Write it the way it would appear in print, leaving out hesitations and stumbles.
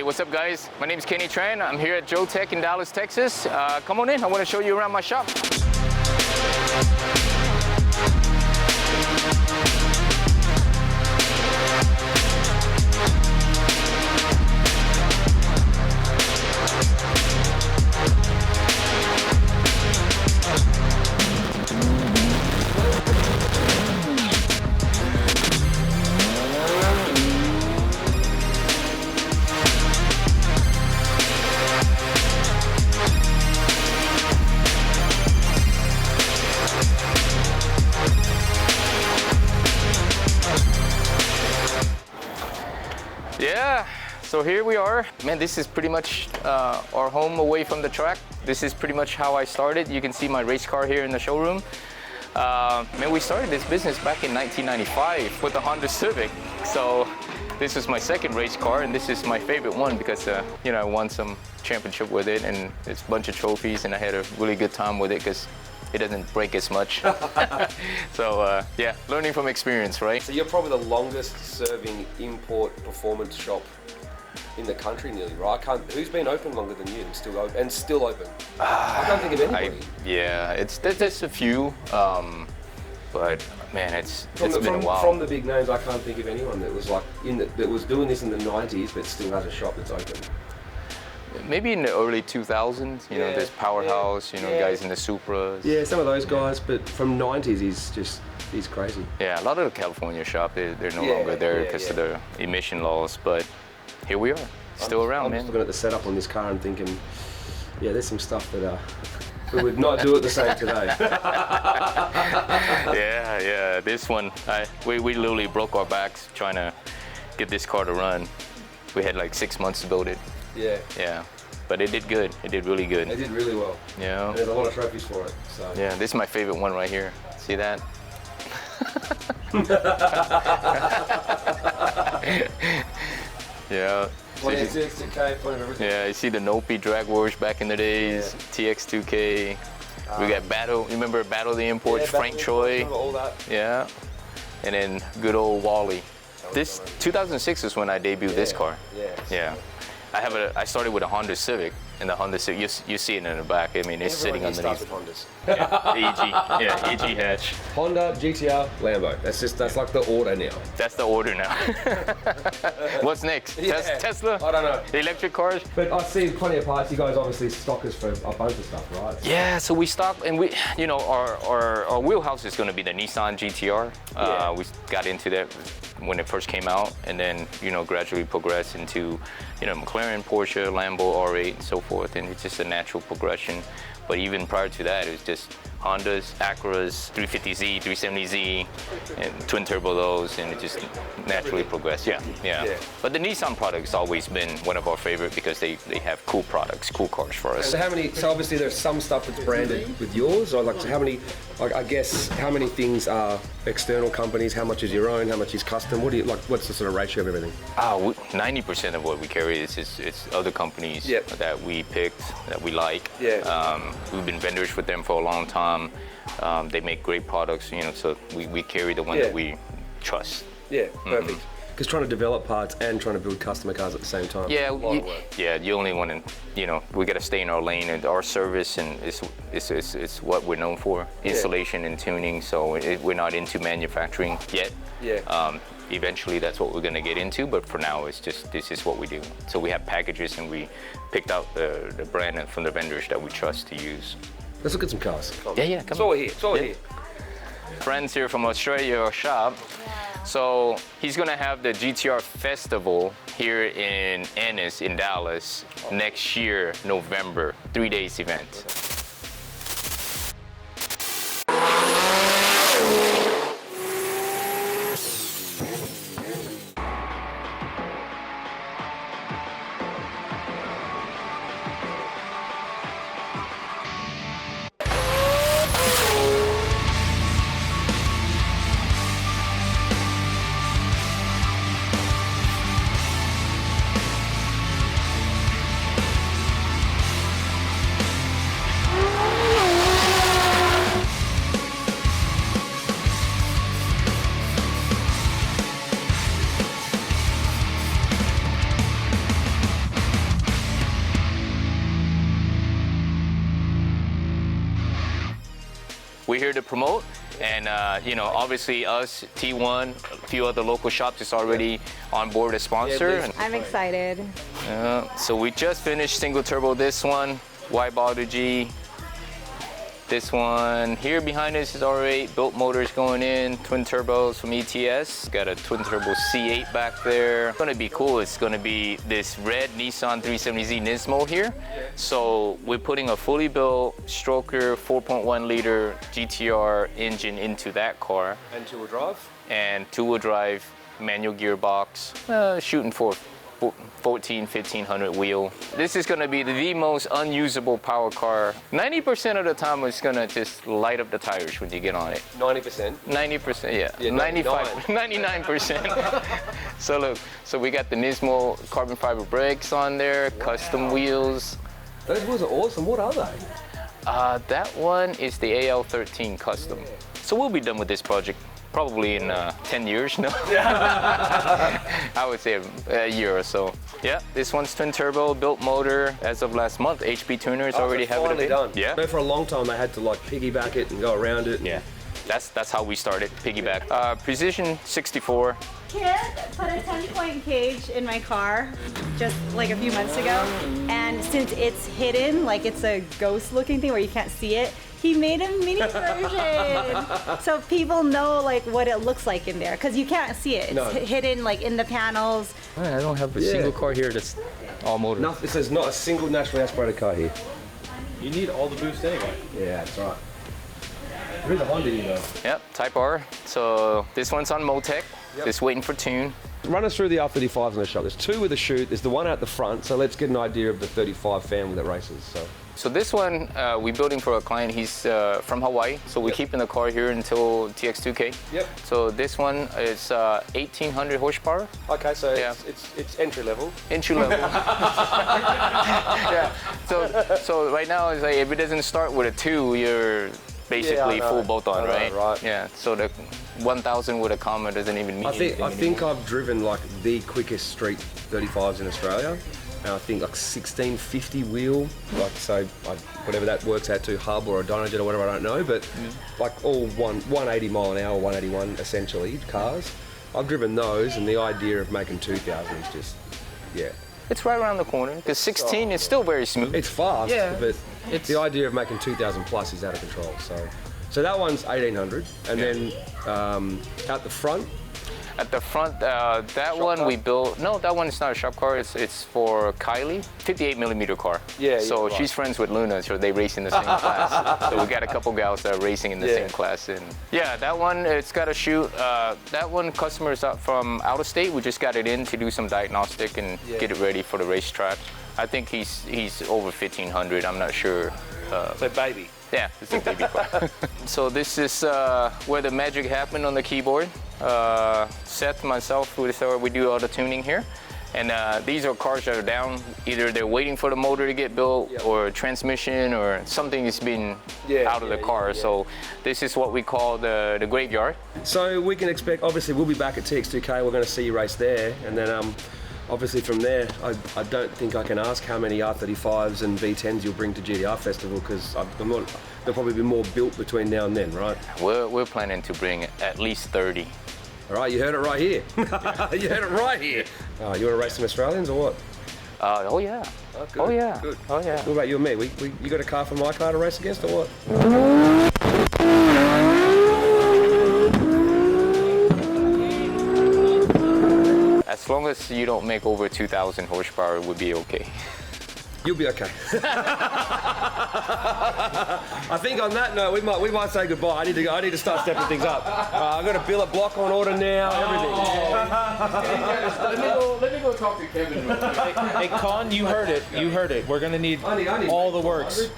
what's up guys? My name is Kenny Tran. I'm here at Jotech in Dallas, Texas. Come on in, I want to show you around my shop. Yeah, so here we are. Man, this is pretty much our home away from the track. This is pretty much how I started. You can see my race car here in the showroom. Man, we started this business back in 1995 with the Honda Civic. So this is my second race car, and this is my favorite one because, you know, I won some championship with it, and it's a bunch of trophies, and I had a really good time with it because it doesn't break as much. So yeah, learning from experience, right? So you're probably the longest serving import performance shop in the country nearly, right? Who's been open longer than you and still open? I can't think of anybody. Yeah, there's a few, but man, it's been a while. From the big names, I can't think of anyone that was like that was doing this in the 90s but still has a shop that's open. Maybe in the early 2000s, you know, there's Powerhouse, you know, guys in the Supras. Yeah, some of those guys, but from 90s, he's crazy. Yeah, a lot of the California shop, they're no longer there because of the emission laws, but here we are, still around, man. I'm just looking at the setup on this car and thinking, yeah, there's some stuff that we would not do it the same today. Yeah, this one, we literally broke our backs trying to get this car to run. We had like 6 months to build it. Yeah, but it did good. It did really good. It did really well. Yeah. And there's a lot of trophies for it. So. Yeah, this is my favorite one right here. See that? Yeah. Plenty of TX2K, plenty of everything. Yeah, you see the Nopi drag wars back in the days, TX2K. We got Battle, you remember Battle the Imports, Frank Troy? Remember all that. Yeah. And then good old Wally. This 2006 is when I debuted this car. Yeah. I started with a Honda Civic, and the Honda Civic, you see it in the back. I mean, it's sitting underneath. Hondas. Yeah, EG hatch. Honda, GTR, Lambo. That's like the order now. That's the order now. What's next? Tesla? I don't know. The electric cars? But I see plenty of parts. You guys obviously stockers for a bunch of stuff, right? Yeah, so we stock, and we, you know, our wheelhouse is going to be the Nissan GTR. We got into that when it first came out, and then, you know, gradually progressed into, you know, McLaren, Porsche, Lambo, R8, and so forth, and it's just a natural progression. But even prior to that, it was just Hondas, Acuras, 350Z, 370Z, and twin turbo those, and it just naturally progressed. Yeah. But the Nissan product has always been one of our favorite because they have cool products, cool cars for us. So obviously there's some stuff that's branded with yours, or like how many things are external companies, how much is your own, how much is custom? What's the sort of ratio of everything? 90% of what we carry is other companies that we picked, that we like. We've been vendors with them for a long time. They make great products, you know, so we carry the one that we trust. Yeah, perfect. Because trying to develop parts and trying to build customer cars at the same time. Yeah, you only want to, you know, we got to stay in our lane, and our service and is what we're known for, installation and tuning. So we're not into manufacturing yet. Eventually, that's what we're going to get into, but for now, this is what we do. So we have packages, and we picked out the brand from the vendors that we trust to use. Let's look at some cars. Yeah, come on. It's all here. It's all here. Friends here from Australia, our shop. So he's gonna have the GTR Festival here in Ennis in Dallas next year, November, 3 days event. we're here to promote. And you know, obviously us, T1, a few other local shops is already on board as sponsor. I'm excited. So we just finished single turbo this one, wide body G. This one here behind us is R8, built motors going in, twin turbos from ETS. Got a twin turbo C8 back there. It's gonna be cool. It's gonna be this red Nissan 370Z Nismo here. So we're putting a fully built stroker 4.1 liter GTR engine into that car. And two-wheel drive? And two-wheel drive, manual gearbox, shooting for 1500 wheel. This is gonna be the most unusable power car. 90% of the time it's gonna just light up the tires when you get on it. 90%? 90%, yeah. 95, 99%. So look, so we got the Nismo carbon fiber brakes on there, custom wheels. Those wheels are awesome. What are they? That one is the AL13 custom. So we'll be done with this project probably in 10 years, no? I would say a year or so. Yeah, this one's twin turbo, built motor as of last month. HP tuners already have it. Done. Yeah. For a long time they had to like piggyback it and go around it. Yeah, that's how we started, piggyback. Precision 64. Kid put a 10-point cage in my car just like a few months ago, and since it's hidden, like it's a ghost-looking thing where you can't see it, he made a mini version so people know like what it looks like in there, because you can't see it. It's hidden like in the panels. I don't have a single car here that's all motor. No, it says not a single naturally aspirated car here. You need all the boost anyway. Yeah, that's right. Where's the Honda, you know? Yep, Type R. So this one's on Motec. Yep. Just waiting for tune. Run us through the R35s in the shop. There's two with a chute. There's the one out the front. So let's get an idea of the 35 family that races. So this one we're building for a client. He's from Hawaii, so we're keeping the car here until TX2K. Yep. So this one is 1800 horsepower. Okay, so it's entry level. Entry level. Yeah. So right now it's like if it doesn't start with a 2, you're basically full bolt on, right? Right. Yeah. So the 1000 with a comma doesn't even mean anything. I think I've driven like the quickest street 35s in Australia. And I think like 1650 wheel, like so, whatever that works out to, hub or a dyno jet or whatever, I don't know, but like all 180 mile an hour, 181 essentially cars. I've driven those, and the idea of making 2000 is just, yeah. It's right around the corner, because 16 is still very smooth. It's fast, but the idea of making 2000 plus is out of control. So that one's 1800, and then out the front. At the front, that one we built. No, that one is not a shop car. It's for Kylie, 58 millimeter car. Yeah. So she's friends with Luna, so they race in the same class. So we got a couple gals that are racing in the same class. And yeah, that one it's got a chute. That one customers from out of state. We just got it in to do some diagnostic and get it ready for the racetrack. I think he's over 1500. I'm not sure. So baby. Yeah, it's a baby car. So this is where the magic happened on the keyboard. Seth, myself, we do all the tuning here. And these are cars that are down. Either they're waiting for the motor to get built or transmission or something has been out of the car. So this is what we call the graveyard. So we can expect, obviously we'll be back at TX2K. We're going to see you race there. And then obviously from there, I don't think I can ask how many R35s and V10s you'll bring to GDR Festival, because there'll probably be more built between now and then, right? We're planning to bring at least 30. All right, you heard it right here. You heard it right here. You want to race some Australians or what? Oh yeah. Oh, good. Oh yeah. Good. Oh yeah. What about you and me? You got a car for my car to race against or what? As long as you don't make over 2,000 horsepower, it would be okay. You'll be okay. I think on that note, we might say goodbye. I need to start stepping things up. I've got a billet block on order now. Everything. Let me go talk to Kevin. Hey, Con, you heard it. You heard it. We're gonna need all the works.